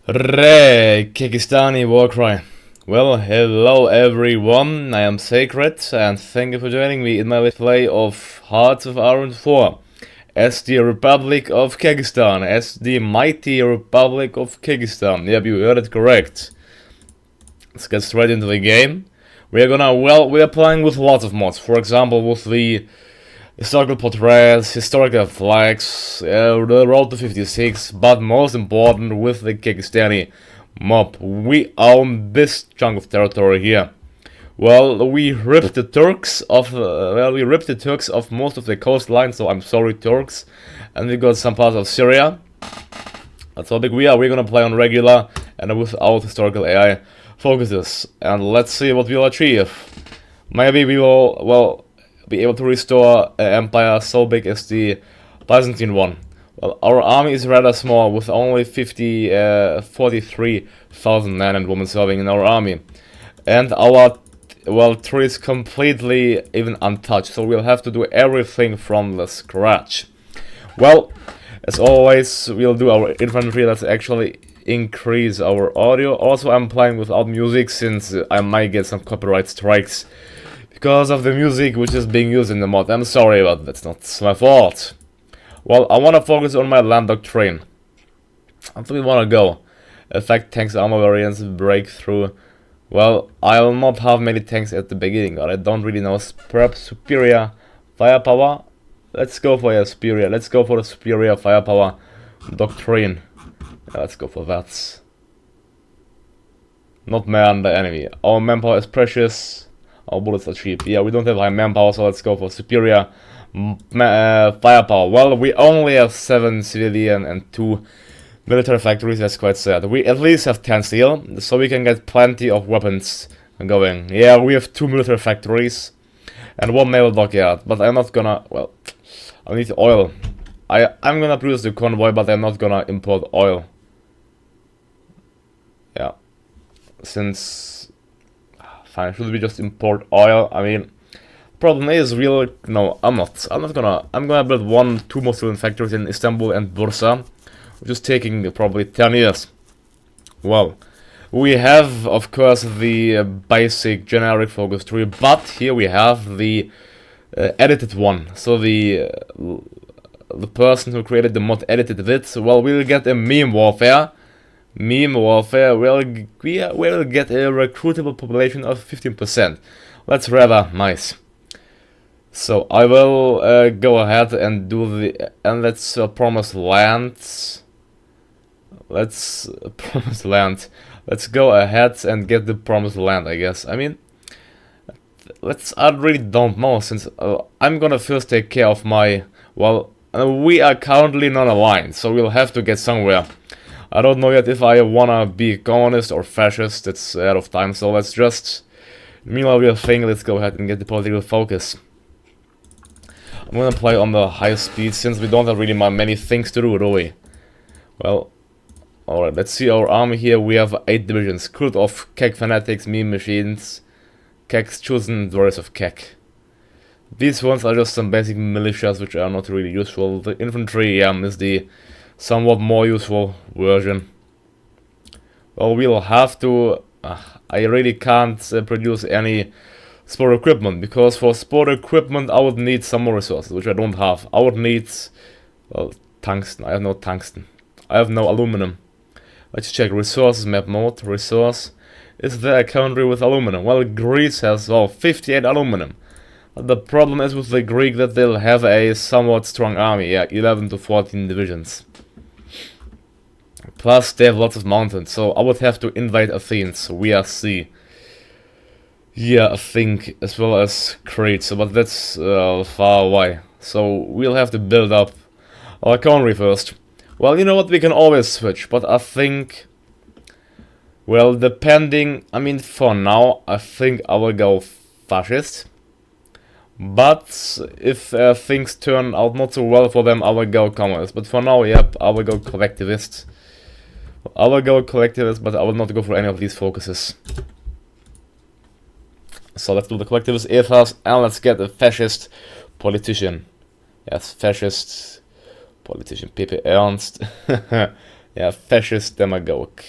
KEKISTANI war cry. Well, hello everyone, I am Sacred, and thank you for joining me in my let's play of Hearts of Iron 4 as the Republic of Kekistan, as the mighty Republic of Kekistan. Yep, you heard it correct. Let's get straight into the game. We are playing with lots of mods, for example with the historical portraits, historical flags, the road to 56, but most important with the Kekistani mob. We own this chunk of territory here. Well, we ripped the Turks off most of the coastline, so I'm sorry Turks. And we got some parts of Syria. That's how big we are. We're gonna play on regular and without historical AI focuses. And let's see what we'll achieve. Maybe we will, well, be able to restore an empire so big as the Byzantine one. Well, our army is rather small, with only 43,000 men and women serving in our army. And our, well, tree is completely even untouched, so we'll have to do everything from the scratch. Well, as always, we'll do our infantry. Let's actually increase our audio. Also, I'm playing without music, since I might get some copyright strikes because of the music which is being used in the mod. I'm sorry, but that's not my fault. Well, I want to focus on my land doctrine. Until we want to go. Effect tanks, armor variants, breakthrough. Well, I'll not have many tanks at the beginning, but I don't really know. Perhaps superior firepower? Let's go for a superior. Let's go for the superior firepower doctrine. Yeah, let's go for that. Not man the enemy. Our manpower is precious. Our bullets are cheap. Yeah, we don't have high manpower, so let's go for superior firepower. Well, we only have 7 civilian and 2 military factories. That's quite sad. We at least have 10 steel, so we can get plenty of weapons going. Yeah, we have 2 military factories and 1 naval dockyard, but I'm not gonna, well, I need oil. I'm gonna produce the convoy, but I'm not gonna import oil. Yeah, since fine, should we just import oil? I mean, problem is really, no, I'm gonna build 2 more civilian factories in Istanbul and Bursa, which is taking probably 10 years. Well, we have, of course, the basic generic focus tree, but here we have the edited one. So the person who created the mod edited it. Well, we'll get a meme warfare. Well, we will get a recruitable population of 15%. That's rather nice. So I will go ahead and do the, and let's promise land. Let's promise land. Let's go ahead and get the promised land, I guess. I mean, I really don't know, since I'm gonna first take care of my, well, we are currently non-aligned, so we'll have to get somewhere. I don't know yet if I wanna be communist or fascist. It's out of time, so let's just, meanwhile we'll think, let's go ahead and get the political focus. I'm gonna play on the high speed, since we don't have really many things to do, we? Well, alright, let's see our army here. We have 8 divisions. Cult of Kek fanatics, meme machines, Kek's chosen warriors of Kek. These ones are just some basic militias which are not really useful. The infantry, is the somewhat more useful version. Well, we'll have to, I really can't produce any sport equipment, because for sport equipment I would need some more resources, which I don't have. I would need, well, tungsten. I have no tungsten. I have no aluminum. Let's check resources map mode. Resource. Is there a country with aluminum? Well, Greece has, well, 58 aluminum. The problem is with the Greek that they'll have a somewhat strong army. Yeah, 11 to 14 divisions. Plus, they have lots of mountains, so I would have to invade Athens, via sea. Yeah, I think, as well as Crete, so, but that's far away. So, we'll have to build up our economy first. Well, you know what, we can always switch, but I think, well, depending, I mean, for now, I think I will go fascist. But if things turn out not so well for them, I will go communist. But for now, yep, I will go collectivist. I will go collectivist, but I will not go for any of these focuses. So let's do the collectivist ethos, and let's get a fascist politician. Yes, fascist politician Pepe Ernst. Yeah, fascist demagogue.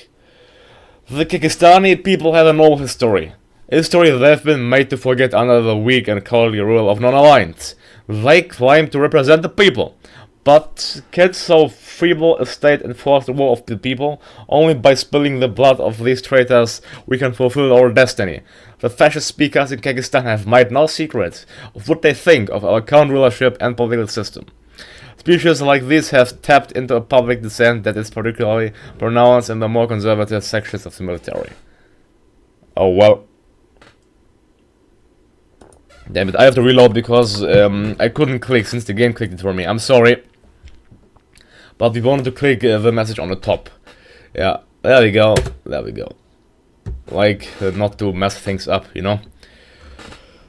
The Kekistani people have a normal history. A history they've been made to forget under the weak and cowardly rule of non-aligned. They claim to represent the people, but can so feeble a state enforce the will of the people? Only by spilling the blood of these traitors we can fulfill our destiny. The fascist speakers in Kekistan have made no secret of what they think of our current rulership and political system. Speeches like these have tapped into a public dissent that is particularly pronounced in the more conservative sections of the military. Oh well. Damn it, I have to reload because I couldn't click since the game clicked it for me. I'm sorry. But we wanted to click the message on the top. Yeah, there we go. There we go. Like, not to mess things up, you know?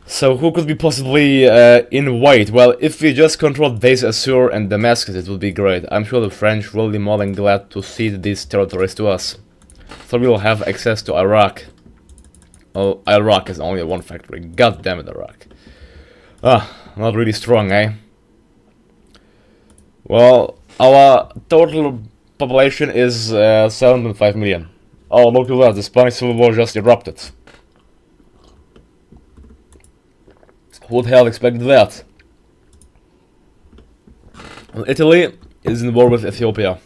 So who could we possibly invite? Well, if we just control Des Assur and Damascus, it would be great. I'm sure the French will be more than glad to cede these territories to us. So we'll have access to Iraq. Oh, Iraq is only one factory. God damn it, Iraq. Ah, not really strong, eh? Well, our total population is 7.5 million. Oh, look at that, the Spanish Civil War just erupted. Who would have expected that? Well, Italy is in war with Ethiopia.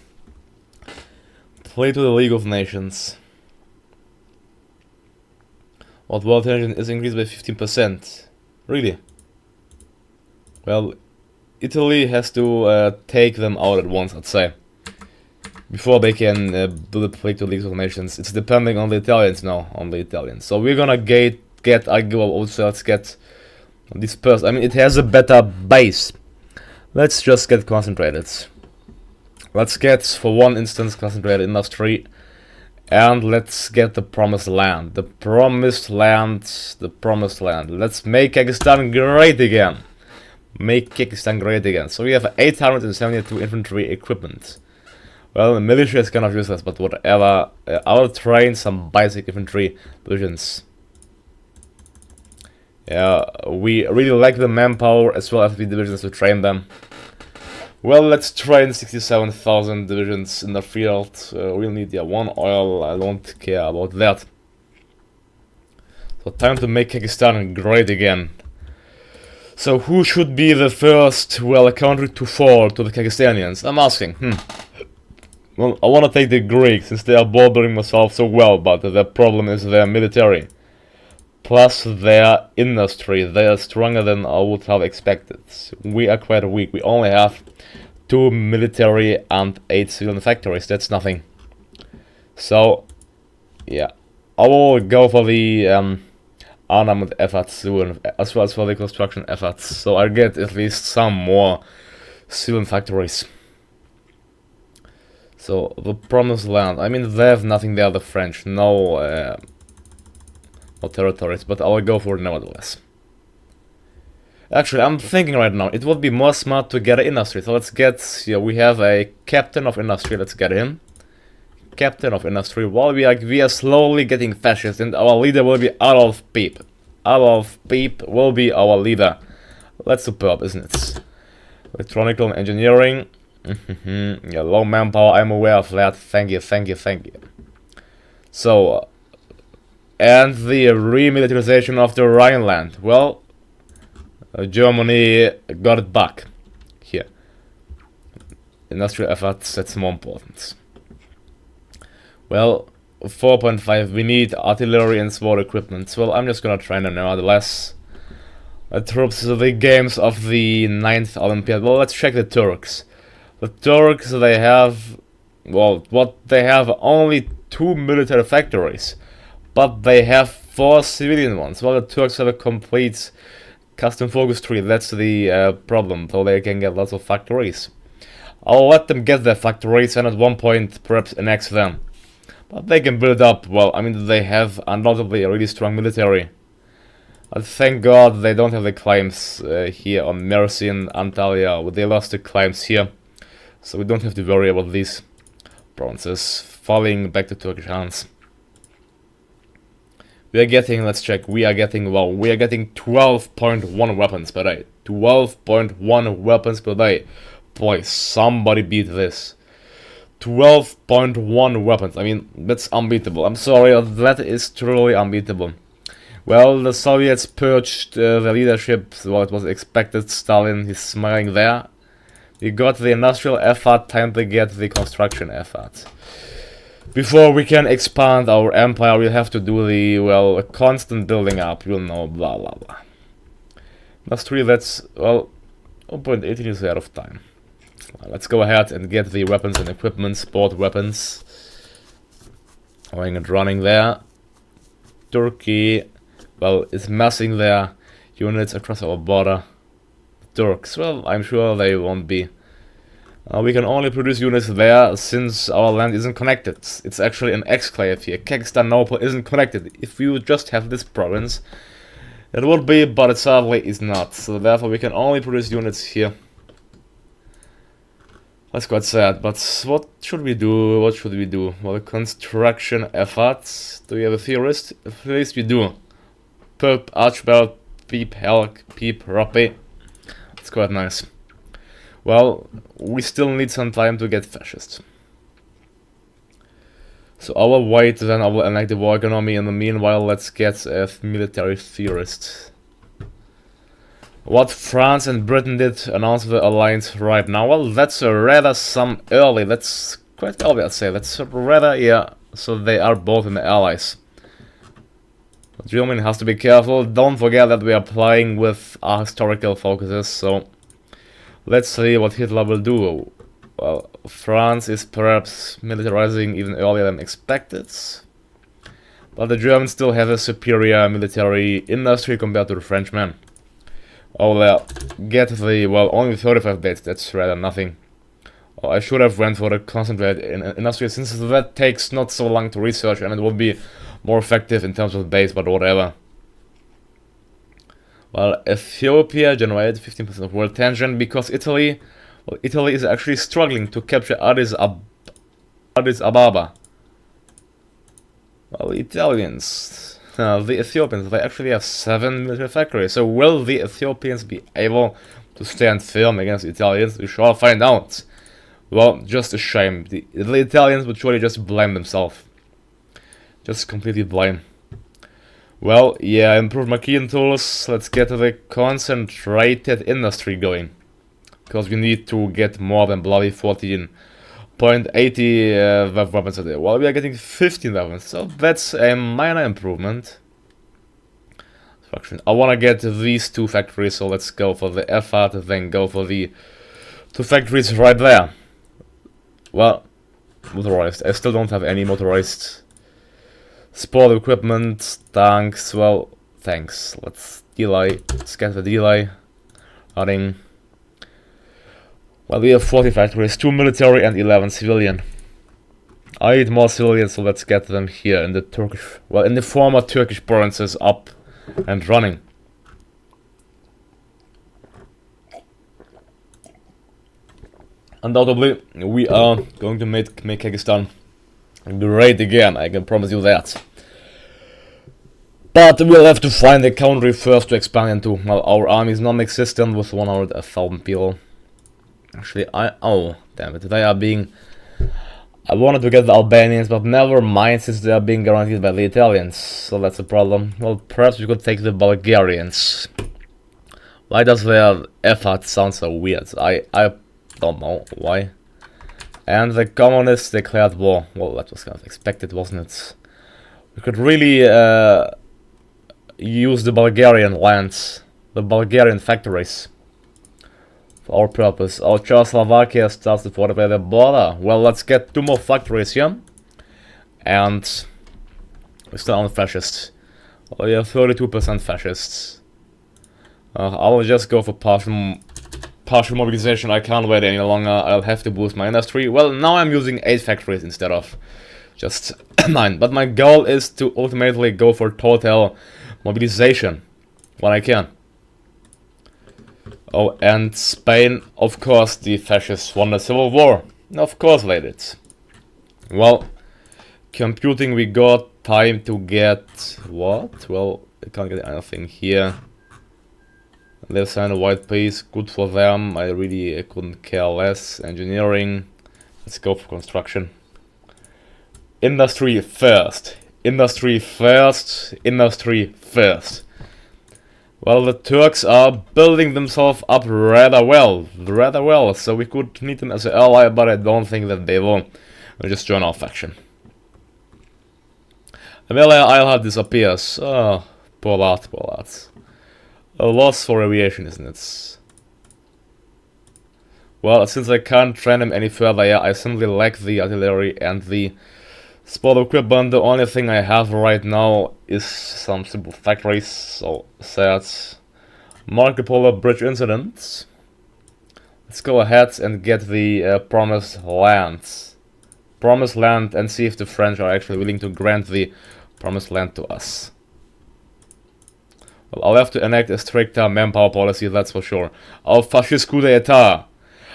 Play to the League of Nations. What world tension is increased by 15%. Really? Well, Italy has to take them out at once, I'd say. Before they can do the play to League of Nations. It's depending on the Italians now, on the Italians. So we're gonna get also let's get dispersed. I mean, it has a better base. Let's just get concentrated. Let's get, for one instance, concentrated industry. And let's get the promised land. The promised land. The promised land. Let's make Kekistan great again. Make Kekistan great again. So we have 872 infantry equipment. Well, the militia is kind of useless, but whatever. I'll train some basic infantry divisions. Yeah, we really lack the manpower as well as the divisions to train them. Well, let's train 67,000 divisions in the field. We'll need, yeah, one oil. I don't care about that. So time to make Kekistan great again. So who should be the first, well, country to fall to the Kekistanians? I'm asking. Well, I want to take the Greeks since they are bordering myself so well, but the problem is their military. Plus their industry. They are stronger than I would have expected. We are quite weak. We only have 2 military and 8 civilian factories. That's nothing. So, yeah. I will go for the armament efforts soon, as well as for the construction efforts. So I get at least some more civilian factories. So, the promised land. I mean, they have nothing there, the French. No territories, but I will go for it nevertheless. Actually, I'm thinking right now, it would be more smart to get an industry. So let's get, yeah, we have a captain of industry, let's get him. Captain of industry, while we are slowly getting fascist, and our leader will be Adolf Peep. Adolf Peep will be our leader. That's superb, isn't it? Electronical engineering. Yeah, low manpower, I'm aware of that. Thank you, thank you, thank you. So, and the remilitarization of the Rhineland. Well, Germany got it back. Here. Industrial efforts, that's more important. Well, 4.5, we need artillery and sword equipment. Well, I'm just gonna train them nevertheless. Troops, the games of the 9th Olympiad. Well, let's check the Turks. The Turks, they have, well, what they have only 2 military factories, but they have 4 civilian ones. Well, the Turks have a complete custom focus tree. That's the problem, so they can get lots of factories. I'll let them get their factories and at one point perhaps annex them. But they can build up, well, I mean, they have undoubtedly a really strong military. Thank God they don't have the claims here on Mersin and Antalya. They lost the claims here. So we don't have to worry about these provinces falling back to Turkish hands. We are getting, let's check, we are getting 12.1 weapons per day. 12.1 weapons per day. Boy, somebody beat this. 12.1 weapons. I mean, that's unbeatable. I'm sorry, that is truly unbeatable. Well, the Soviets purged the leadership, well, it was expected. Stalin is smiling there. We got the industrial effort, time to get the construction effort. Before we can expand our empire, we'll have to do the, well, a constant building up, you'll know, blah blah blah. Industry, that's, well, 0.18 is out of time. Well, let's go ahead and get the weapons and equipment, sport weapons. Going and running there. Turkey, well, is massing their units across our border. Turks, well, I'm sure they won't be. We can only produce units there since our land isn't connected. It's actually an exclave here. Kekistan isn't connected. If we would just have this province, it would be, but it sadly is not. So therefore we can only produce units here. That's quite sad, but what should we do? What should we do? Well, construction efforts. Do we have a theorist? At least we do. Perp, Archibald, Peep, Helk, Peep, Roppy. It's quite nice. Well, we still need some time to get fascist. So I will wait, then I will enact the war economy. In the meanwhile, let's get a military theorist. What France and Britain did announce the alliance right now. Well, that's rather some early. That's quite early, I'd say. That's rather, yeah. So they are both in the allies. Germany has to be careful. Don't forget that we are playing with our historical focuses, so let's see what Hitler will do. Well, France is perhaps militarizing even earlier than expected, but the Germans still have a superior military industry compared to the Frenchmen. Oh, get the, well, only 35 days, that's rather nothing. Oh, I should have went for the concentrated industry, since that takes not so long to research and it will be more effective in terms of base, but whatever. Well, Ethiopia generated 15% of world tension because Italy, well, Italy is actually struggling to capture Addis Ababa. Well, Italians, the Ethiopians, they actually have 7 military factories. So will the Ethiopians be able to stand firm against the Italians? We shall find out. Well, just a shame. The Italians would surely just blame themselves. Just completely blame. Well, yeah, improve machine tools. Let's get the concentrated industry going. Because we need to get more than bloody 14.80 weapons a day. Well, we are getting 15 weapons, so that's a minor improvement. I want to get these 2 factories, so let's go for the effort, then go for the 2 factories right there. Well, motorized. I still don't have any motorized sport equipment, tanks. Well, thanks. Let's delay. Let's get the delay. Running. Well, we have 40 factories, 2 military and 11 civilian. I need more civilians, so let's get them here in the Turkish, well, in the former Turkish provinces up and running. Undoubtedly, we are going to make Kekistan great again, I can promise you that. But we'll have to find a country first to expand into. Well, our army is non-existent with 100,000 people. Actually, oh, damn it, they are being... I wanted to get the Albanians, but never mind, since they are being guaranteed by the Italians. So that's a problem. Well, perhaps we could take the Bulgarians. Why does their effort sound so weird? I don't know why. And the communists declared war. Well, that was kind of expected, wasn't it? We could really use the Bulgarian lands, the Bulgarian factories, for our purpose. Our Czechoslovakia starts to fortify the border. Well, let's get 2 more factories here. And we're still on fascists. Well, we have 32% fascists. I will just go for partial mobilization. I can't wait any longer. I'll have to boost my industry. Well, now I'm using 8 factories instead of just 9. But my goal is to ultimately go for total mobilization when I can. Oh, and Spain, of course, the fascists won the civil war. Of course they did. Well, computing, we got time to get what? Well, I can't get anything here. They've signed a white peace, good for them. I couldn't care less. Engineering, Let's go for construction. Industry first. Industry first. Industry first. Well, the Turks are building themselves up rather well, so we could need them as an ally, but I don't think that they will. They'll just join our faction. Amelia Isle disappears. Oh, poor lad, poor lad. A loss for aviation, isn't it? Well, since I can't train them any further, yeah, I simply lack the artillery and the sport equipment. The only thing I have right now is some simple factories, so sad. Marco Polo Bridge incident. Let's go ahead and get the promised land. Promised land, and see if the French are actually willing to grant the promised land to us. Well, I'll have to enact a stricter manpower policy, that's for sure. Our fascist coup d'etat.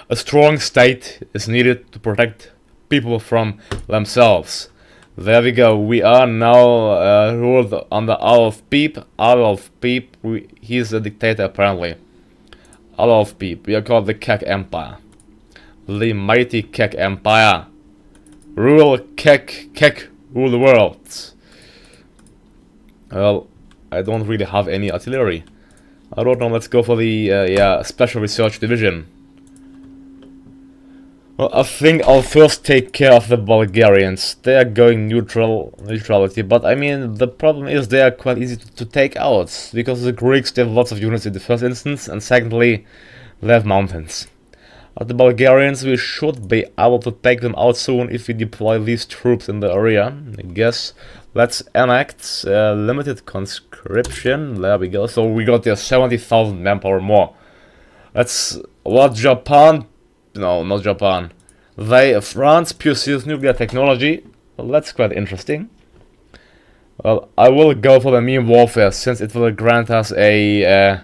A strong state is needed to protect people from themselves. There we go. We are now ruled under Adolf Peep. Adolf Peep, he's a dictator apparently. Adolf Peep. We are called the Kek Empire. The mighty Kek Empire. Rule Kek, rule the world. Well, I don't really have any artillery. I don't know, let's go for the Special Research Division. Well, I think I'll first take care of the Bulgarians. They are going neutrality, but I mean, the problem is they are quite easy to take out, because the Greeks, they have lots of units in the first instance, and secondly, they have mountains. The Bulgarians, we should be able to take them out soon if we deploy these troops in the area, I guess. Let's enact limited conscription. There we go. So we got there 70,000 manpower more. That's what Japan. No, not Japan. France pursues nuclear technology. Well, that's quite interesting. Well, I will go for the meme warfare since it will grant us a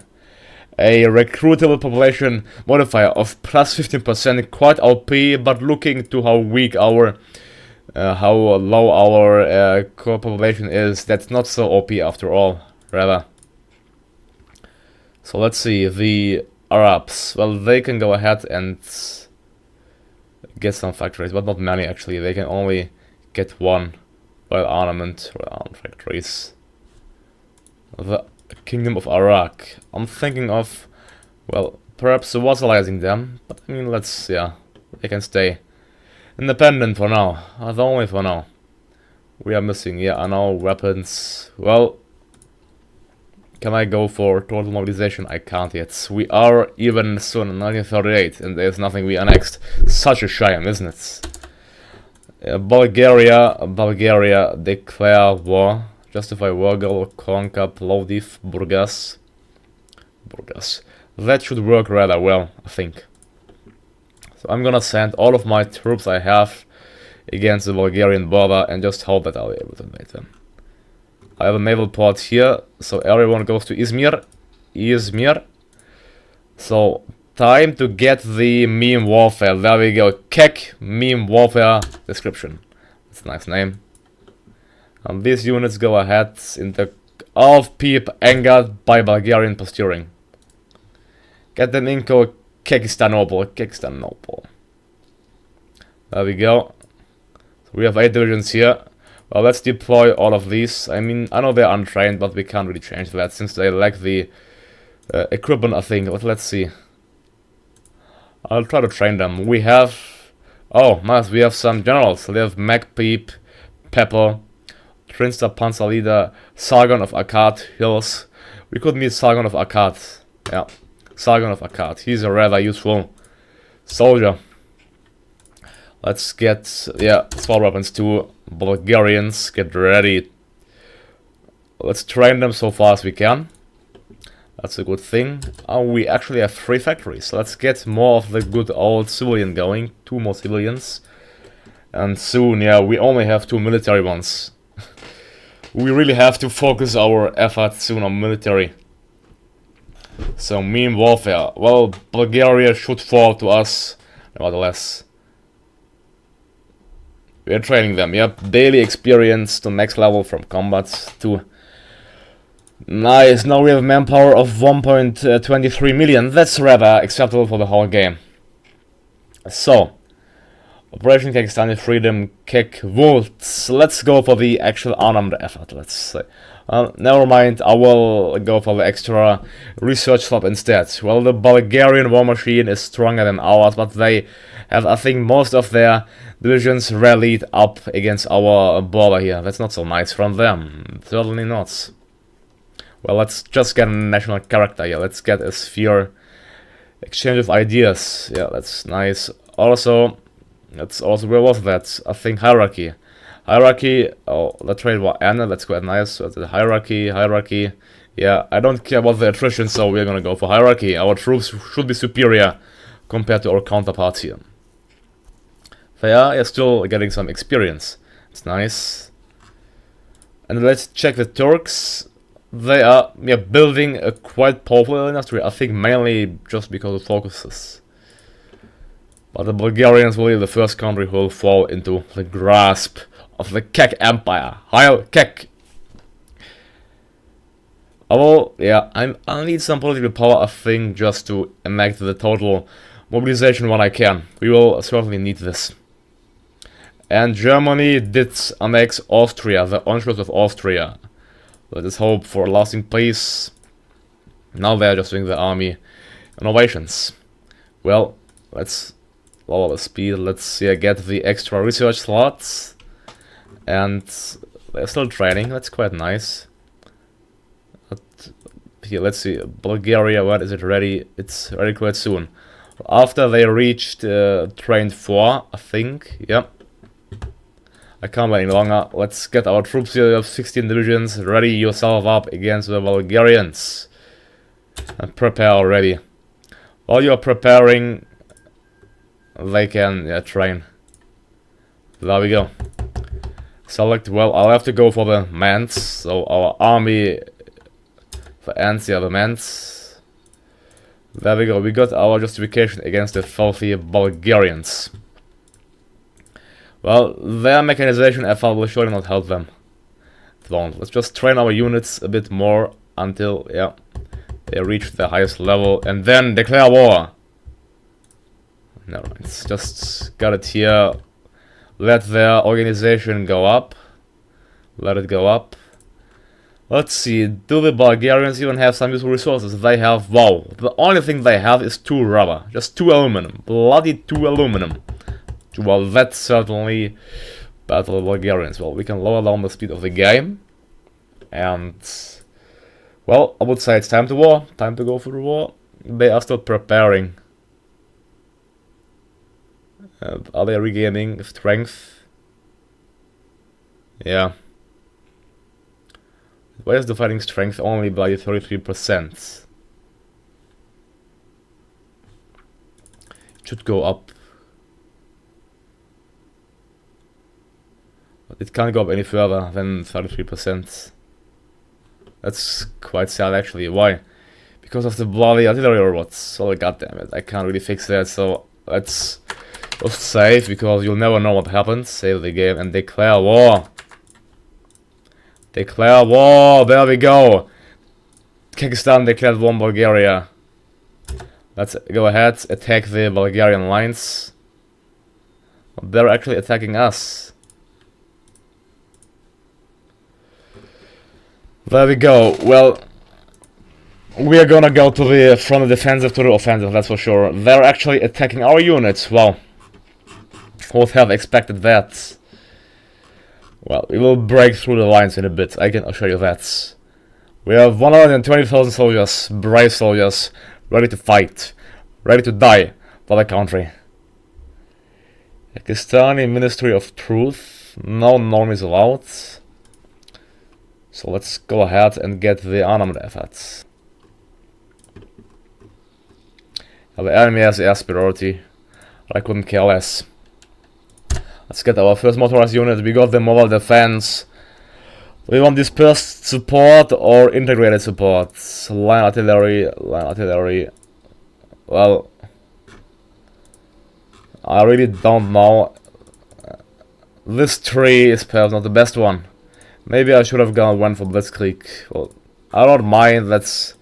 recruitable population modifier of plus 15%, quite OP, but looking to how weak our, how low our core population is, that's not so OP after all, rather. So let's see, the Arabs, well, they can go ahead and get some factories, but not many actually. They can only get one armament factories. The Kingdom of Iraq. I'm thinking of, well, perhaps vassalizing them, but I mean, let's, yeah, they can stay independent for now, only for now. We are missing, yeah, I know, weapons. Well, can I go for total mobilization? I can't yet. We are even soon in 1938, and there's nothing we annexed. Such a shame, isn't it? Bulgaria declare war. Justify war goal, conquer Plovdiv, Burgas. That should work rather well, I think. So I'm gonna send all of my troops I have against the Bulgarian border and just hope that I'll be able to invade them. I have a naval port here, so everyone goes to Izmir. So, time to get the meme warfare. There we go. Kek meme warfare description. That's a nice name. And these units go ahead in the Adolf Peep angered by Bulgarian posturing. Get them in Kekistanople. There we go. So we have 8 divisions here. Well, let's deploy all of these. I mean, I know they're untrained, but we can't really change that since they lack the equipment, I think. But let's see. I'll try to train them. We have... Oh, nice. We have some generals. We have Mac Peep, Pepper, Trinster Panzer Leader, Sargon of Akkad Hills. We could meet Sargon of Akkad. Yeah, Sargon of Akkad. He's a rather useful soldier. Let's get, yeah, small weapons too. Bulgarians, get ready. Let's train them so far as we can. That's a good thing. We actually have 3 factories. Let's get more of the good old civilian going. 2 more civilians. And soon, yeah, we only have 2 military ones. We really have to focus our efforts soon on military. So, meme warfare. Well, Bulgaria should fall to us, nevertheless. We are training them, yep. Daily experience to next level from combat to... Nice, now we have manpower of 1.23 million. That's rather acceptable for the whole game. So, Operation Kekistani Freedom Kek Volts. Let's go for the actual armed effort, let's say. Never mind, I will go for the extra research swap instead. Well, the Bulgarian war machine is stronger than ours, but they have, I think, most of their divisions rallied up against our border here. That's not so nice from them. Certainly not. Well, let's just get a national character here. Let's get a sphere. Exchange of ideas. Yeah, that's nice. Also, where was that? I think hierarchy. Hierarchy, oh, the trade war ended, that's quite nice. So the hierarchy. Yeah, I don't care about the attrition, so we're gonna go for hierarchy. Our troops should be superior compared to our counterparts here. They are still getting some experience. It's nice. And let's check the Turks. They are building a quite powerful industry, I think mainly just because of focuses. But the Bulgarians will be the first country who will fall into the grasp of the Kek Empire. Heil Kek! I need some political power, I think, just to enact the total mobilization when I can. We will certainly need this. And Germany did annex Austria, the onshores of Austria. Let us hope for lasting peace. Now they are just doing the army innovations. Well, let's lower the speed. Let's get the extra research slots. And they're still training. That's quite nice. But here, let's see. Bulgaria, when is it ready? It's ready quite soon. After they reached train 4, I think. Yep. I can't wait any longer. Let's get our troops here. You have 16 divisions. Ready yourself up against the Bulgarians. And prepare already. While you're preparing, they can train. There we go. Select, well, I'll have to go for the Mans. So our army, the ants, the Mans. There we go. We got our justification against the filthy Bulgarians. Well, their mechanization effort will surely not help them. It won't. Let's just train our units a bit more until, they reach the highest level and then declare war. Never mind. Just got it here. Let their organization go up. Let it go up. Let's see. Do the Bulgarians even have some useful resources? They have, wow. The only thing they have is 2 rubber. Just 2 aluminum. Bloody 2 aluminum. Well, that's certainly bad for the Bulgarians. Well, we can lower down the speed of the game. And, well, I would say it's time to war. Time to go for the war. They are still preparing. Are they regaining strength? Yeah. Why is the fighting strength only by 33%? It should go up. But it can't go up any further than 33%. That's quite sad actually. Why? Because of the bloody artillery or what? So goddammit, I can't really fix that, so let's just save, because you'll never know what happens. Save the game and declare war. Declare war, there we go. Kekistan declared war on Bulgaria. Let's go ahead, attack the Bulgarian lines. They're actually attacking us. There we go. Well, we are gonna go to the from the defensive to the offensive, that's for sure. They're actually attacking our units. Wow. Who would have expected that? Well, we will break through the lines in a bit, I can assure you that. We have 120,000 soldiers, brave soldiers, ready to fight, ready to die for the country. KEKISTANI Ministry of Truth, no normies allowed. So let's go ahead and get the armament efforts. The enemy has air superiority, I couldn't care less. Let's get our first motorized unit. We got the mobile defense. We want dispersed support or integrated support. Line artillery, line artillery. Well, I really don't know. This tree is perhaps not the best one. Maybe I should have went for Blitzkrieg. Well, I don't mind. That's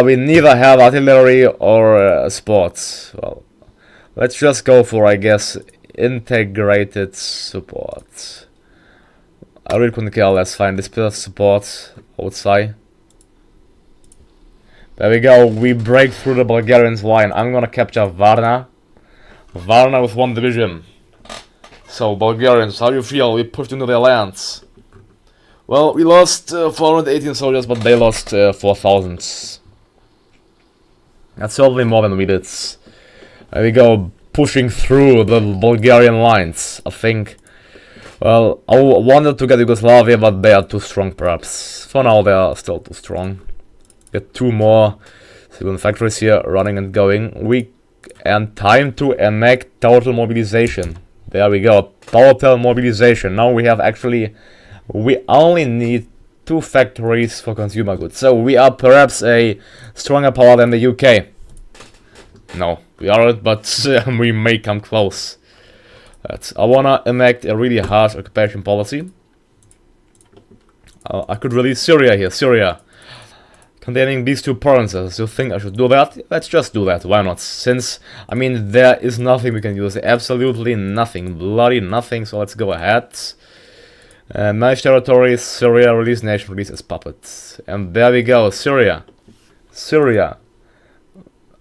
we neither have artillery or sports. Well, let's just go for, I guess, integrated support. I really couldn't care less. Fine, disperse support, I would say. There we go, we break through the Bulgarians' line. I'm gonna capture Varna. Varna with 1 division. So, Bulgarians, how do you feel? We pushed into their lands. Well, we lost 418 soldiers, but they lost 4,000. That's certainly more than we did. There we go, pushing through the Bulgarian lines, I think. Well, I wanted to get Yugoslavia, but they are too strong, perhaps. For now, they are still too strong. Get 2 more civilian factories here, running and going. And time to enact total mobilization. There we go, total mobilization. Now we have we only need 2 factories for consumer goods. So we are perhaps a stronger power than the UK. No, we aren't, but we may come close. I wanna enact a really harsh occupation policy. I could release Syria here, Syria. Containing these 2 provinces. You think I should do that? Let's just do that, why not? Since, I mean, there is nothing we can use. Absolutely nothing. Bloody nothing, so let's go ahead. Manage territories, Syria, release nation, release as puppets. And there we go, Syria. Syria.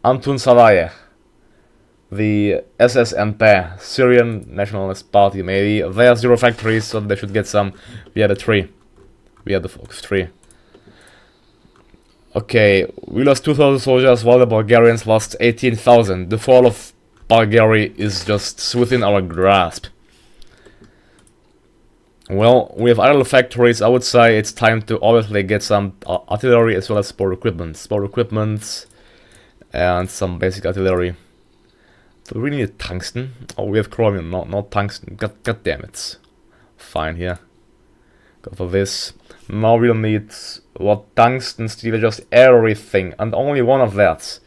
Antun Savaye. The SSNP, Syrian Nationalist Party, maybe. They have 0 factories, so they should get some. We had a 3. We had the Focus 3. Okay, we lost 2,000 soldiers while the Bulgarians lost 18,000. The fall of Bulgaria is just within our grasp. Well, we have idle factories. I would say it's time to obviously get some artillery as well as sport equipment. Sport equipment and some basic artillery. Do we need tungsten? Oh, we have chromium, not tungsten. God damn it. Fine here. Go for this. Now we'll need tungsten, steel, just everything, and only 1 of that.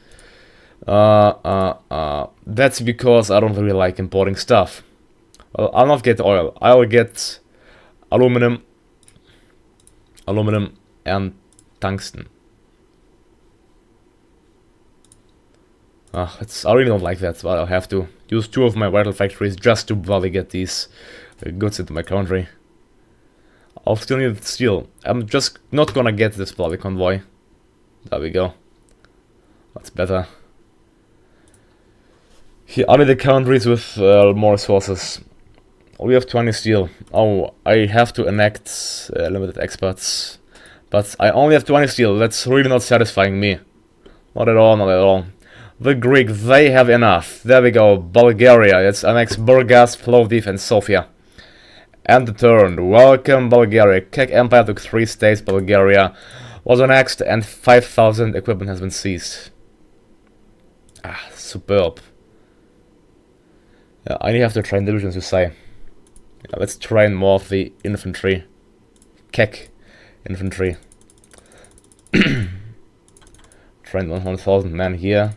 That's because I don't really like importing stuff. Well, I'll not get oil. I'll get aluminum, and tungsten. I really don't like that, but I'll have to use 2 of my vital factories just to bloody get these goods into my country. I'll still need steel. I'm just not gonna get this bloody convoy. There we go. That's better. Here are the countries with more resources. We have 20 steel. Oh, I have to enact limited experts. But I only have 20 steel. That's really not satisfying me. Not at all, not at all. The Greek, they have enough. There we go. Bulgaria. Let's annex Burgas, Plovdiv, and Sofia. And the turn. Welcome, Bulgaria. Kek Empire took 3 states. Bulgaria was annexed, and 5,000 equipment has been seized. Ah, superb. Yeah, I have to train divisions, you say. Yeah, let's train more of the infantry. Kek infantry. Train 100,000 men here.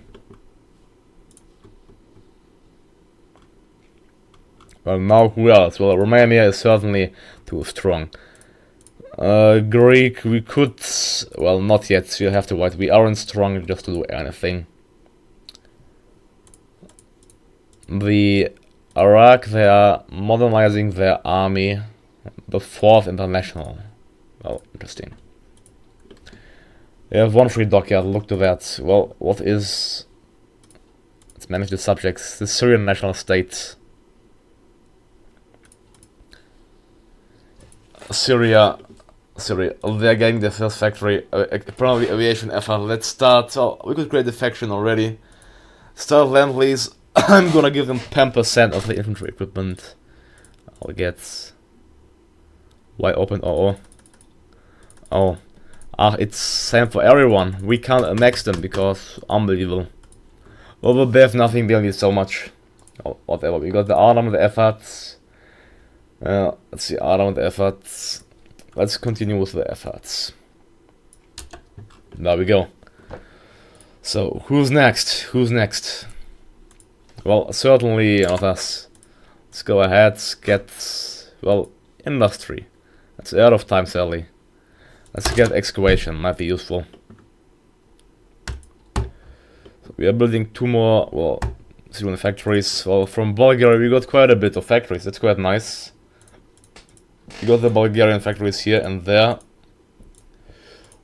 Well, now who else? Well, Romania is certainly too strong. Greek, we could... Well, not yet, you have to wait. We aren't strong just to do anything. The Iraq, they are modernizing their army. The 4th International. Well, interesting. They have 1 free dockyard, look to that. Well, what is... Let's manage the subjects. The Syrian National State. Syria, they're getting the first factory, apparently aviation effort. Let's start. Oh, we could create the faction already. Start land lease. I'm gonna give them 10% of the infantry equipment. I'll get... Why open? Oh. It's same for everyone. We can't annex them because unbelievable. Well, they have nothing, they need so much. Oh, whatever, we got the arm, the efforts. Let's see, around efforts. Let's continue with the efforts. There we go. So, who's next? Who's next? Well, certainly not us. Let's go ahead, get, well, industry. That's out of time, sadly. Let's get excavation, might be useful. So we are building 2 more, well, Steel factories. Well, from Bulgaria we got quite a bit of factories. That's quite nice. We got the Bulgarian factories here and there.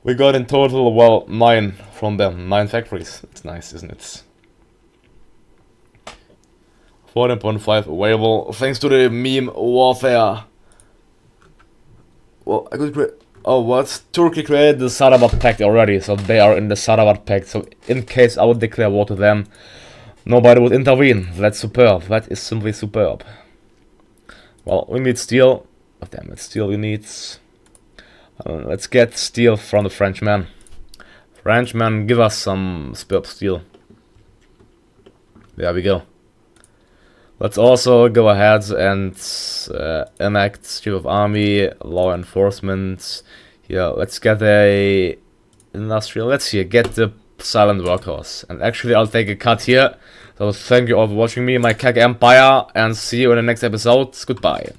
We got in total, well, 9 from them. 9 factories. It's nice, isn't it? 14.5 available thanks to the meme warfare. Well, I could create. Oh, what? Turkey created the Sadabat Pact already, so they are in the Sadabat Pact. So, in case I would declare war to them, nobody would intervene. That's superb. That is simply superb. Well, we need steel. Oh, damn it, steel we need. Let's get steel from the Frenchmen. Frenchmen, give us some superb steel. There we go. Let's also go ahead and enact chief of army, law enforcement. Yeah, let's get a industrial. Let's see, get the silent workers. And actually, I'll take a cut here. So thank you all for watching me, my Kek Empire, and see you in the next episode. Goodbye.